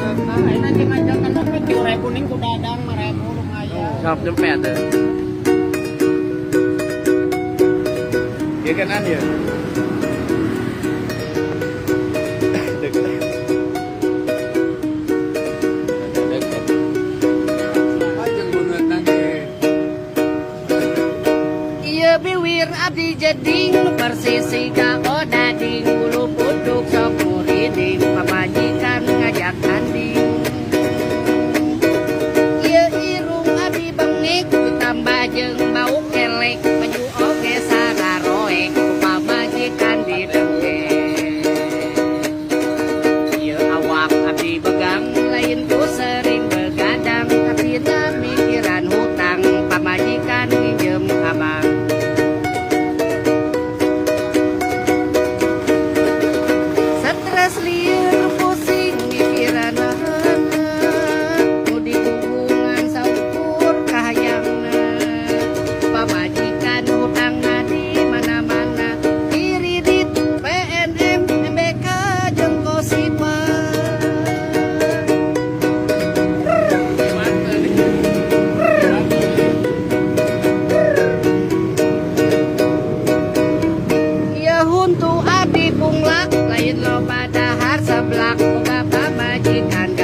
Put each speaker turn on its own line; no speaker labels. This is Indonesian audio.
Nah, ini aja ngajakan dompet 7.000 ning ku dadang 5.000 lumayan.
Ngap nyempet ya. Iya kan ya.
Iya biwir abdi jeding persisi kao dading bulu puduk sok muriding pamajikan ngajak tanding. Iya irung abdi bengik ditambah jeung bau kelek baju oge sararoek pamajikan didengke. Iya awak abdi begang lain ku sering begadang tapi tak mikiran hutang pamajikan minjem abang. Stres lieur pusing mikiran nu di hubungan saukur kahayangna pamajikan hutang di mana-mana iridit PNM MBK jeung Kosipa. Ieu huntu abdi punglak lain loba dahar seblak boga pamajikan